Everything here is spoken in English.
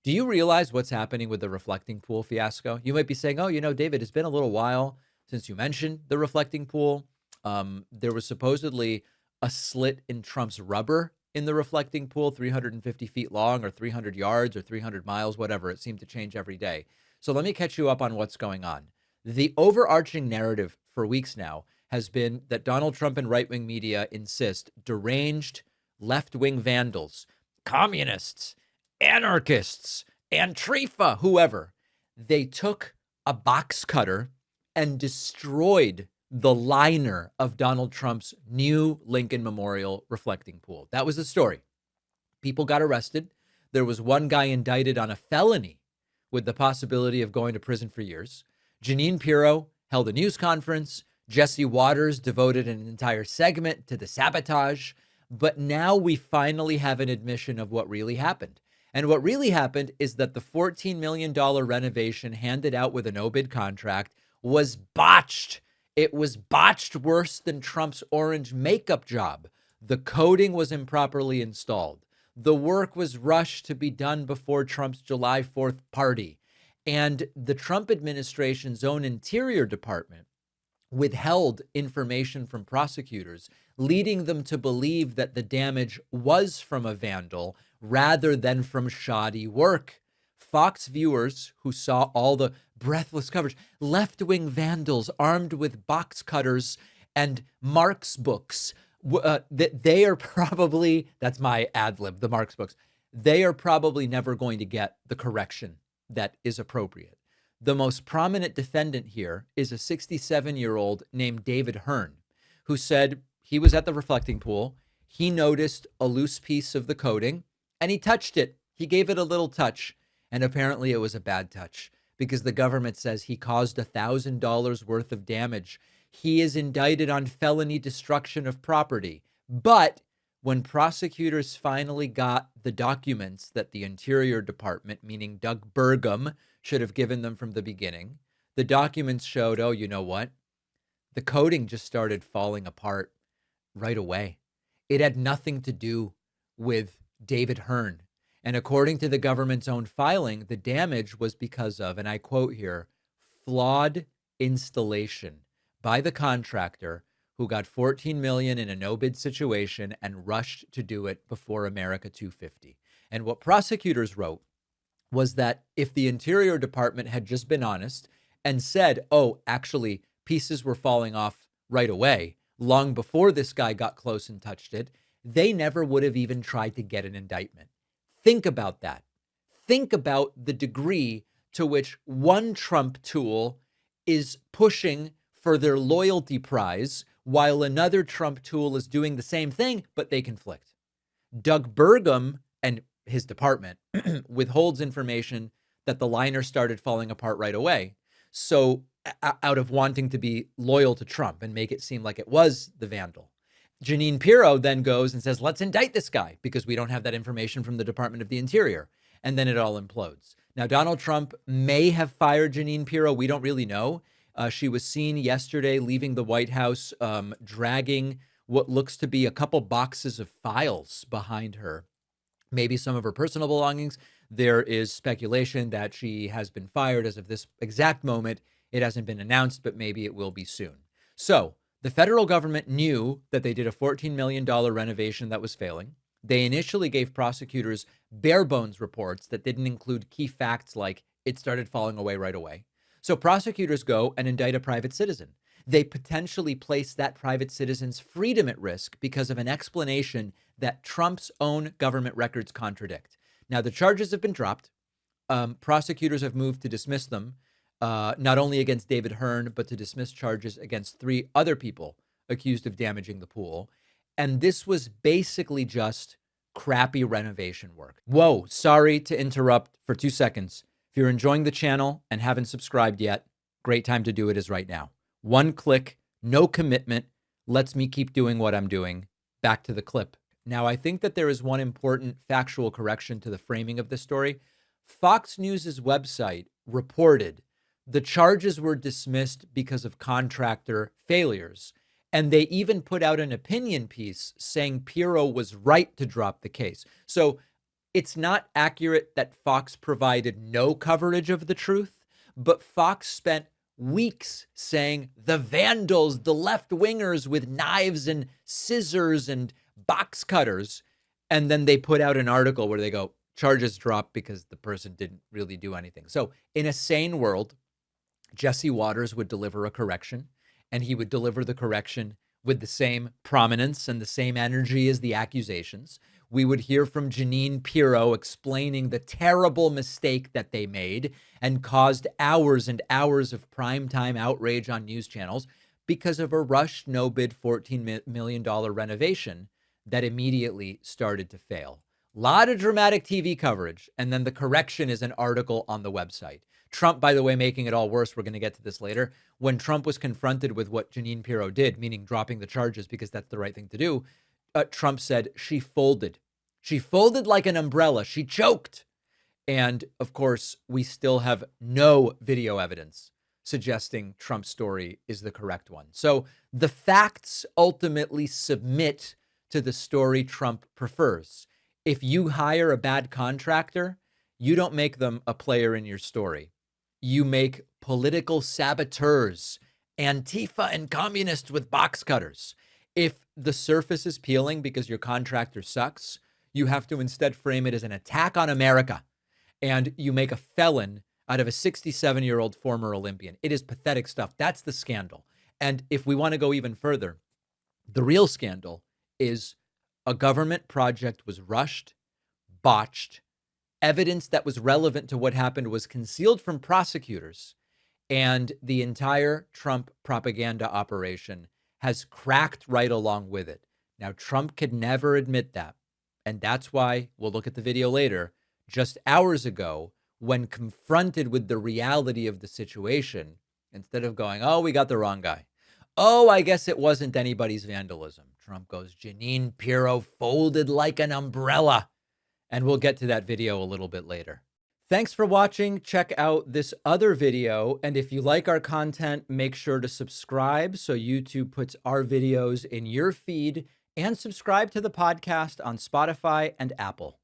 Do you realize what's happening with the reflecting pool fiasco? You might be saying, oh, David, it's been a little while since you mentioned the reflecting pool. There was supposedly a slit in Trump's rubber in the reflecting pool, 350 feet long or 300 yards or 300 miles, whatever. It seemed to change every day. So let me catch you up on what's going on. The overarching narrative for weeks now has been that Donald Trump and right-wing media insist deranged left-wing vandals, communists, anarchists, Antifa, whoever, they took a box cutter and destroyed the liner of Donald Trump's new Lincoln Memorial reflecting pool. That was the story. People got arrested. There was one guy indicted on a felony with the possibility of going to prison for years. Jeanine Pirro held a news conference. Jesse Waters devoted an entire segment to the sabotage. But now we finally have an admission of what really happened. And what really happened is that the $14 million renovation handed out with a no-bid contract was botched. It was botched worse than Trump's orange makeup job. The coating was improperly installed. The work was rushed to be done before Trump's July 4th party. And the Trump administration's own Interior Department withheld information from prosecutors, leading them to believe that the damage was from a vandal rather than from shoddy work. Fox viewers who saw all the breathless coverage, left-wing vandals armed with box cutters and Marx books, that they are probably, that's my ad lib, the Marx books, they are probably never going to get the correction that is appropriate. The most prominent defendant here is a 67-year-old named David Hearn, who said he was at the reflecting pool. He noticed a loose piece of the coating and he touched it. He gave it a little touch. And apparently it was a bad touch because the government says he caused $1,000 worth of damage. He is indicted on felony destruction of property. But when prosecutors finally got the documents that the Interior Department, meaning Doug Burgum, should have given them from the beginning, the documents showed, oh, you know what? The coating just started falling apart right away. It had nothing to do with David Hearn. And according to the government's own filing, the damage was because of, and I quote here, flawed installation by the contractor who got $14 million in a no-bid situation and rushed to do it before America 250. And what prosecutors wrote was that if the Interior Department had just been honest and said, oh, actually, pieces were falling off right away, long before this guy got close and touched it, they never would have even tried to get an indictment. Think about that. Think about the degree to which one Trump tool is pushing for their loyalty prize while another Trump tool is doing the same thing, but they conflict. Doug Burgum and his department withholds information that the liner started falling apart right away. So out of wanting to be loyal to Trump and make it seem like it was the vandal. Jeanine Pirro then goes and says, let's indict this guy because we don't have that information from the Department of the Interior. And then it all implodes. Now, Donald Trump may have fired Jeanine Pirro. We don't really know. She was seen yesterday leaving the White House, dragging what looks to be a couple boxes of files behind her, maybe some of her personal belongings. There is speculation that she has been fired as of this exact moment. It hasn't been announced, but maybe it will be soon. So the federal government knew that they did a $14 million renovation that was failing. They initially gave prosecutors bare bones reports that didn't include key facts like it started falling away right away. So prosecutors go and indict a private citizen. They potentially place that private citizen's freedom at risk because of an explanation that Trump's own government records contradict. Now, the charges have been dropped. Prosecutors have moved to dismiss them, not only against David Hearn, but to dismiss charges against 3 other people accused of damaging the pool. And this was basically just crappy renovation work. Whoa, sorry to interrupt for 2 seconds. If you're enjoying the channel and haven't subscribed yet, great time to do it is right now. 1 click, no commitment, lets me keep doing what I'm doing. Back to the clip. Now, I think that there is one important factual correction to the framing of this story. Fox News' website reported the charges were dismissed because of contractor failures. And they even put out an opinion piece saying Pirro was right to drop the case. So It's not accurate that Fox provided no coverage of the truth, but Fox spent weeks saying the vandals, the left wingers with knives and scissors and box cutters. And then they put out an article where they go, charges dropped because the person didn't really do anything. So in a sane world, Jesse Waters would deliver a correction, and he would deliver the correction with the same prominence and the same energy as the accusations. We would hear from Jeanine Pirro explaining the terrible mistake that they made and caused hours and hours of primetime outrage on news channels because of a rushed, no-bid $14 million renovation that immediately started to fail. A lot of dramatic TV coverage, and then the correction is an article on the website. Trump, by the way, making it all worse, we're going to get to this later. When Trump was confronted with what Jeanine Pirro did, meaning dropping the charges because that's the right thing to do, Trump said she folded. She folded like an umbrella. She choked. And of course, we still have no video evidence suggesting Trump's story is the correct one. So the facts ultimately submit to the story Trump prefers. If you hire a bad contractor, you don't make them a player in your story. You make political saboteurs, Antifa and communists with box cutters. If the surface is peeling because your contractor sucks, you have to instead frame it as an attack on America. And you make a felon out of a 67-year-old former Olympian. It is pathetic stuff. That's the scandal. And if we want to go even further, the real scandal is a government project was rushed, botched, evidence that was relevant to what happened was concealed from prosecutors, and the entire Trump propaganda operation has cracked right along with it. Now, Trump could never admit that, and that's why, we'll look at the video later, just hours ago, when confronted with the reality of the situation, instead of going, oh, we got the wrong guy. Oh, I guess it wasn't anybody's vandalism. Trump goes, Jeanine Pirro folded like an umbrella. And we'll get to that video a little bit later. Thanks for watching. Check out this other video. And if you like our content, make sure to subscribe so YouTube puts our videos in your feed, and subscribe to the podcast on Spotify and Apple.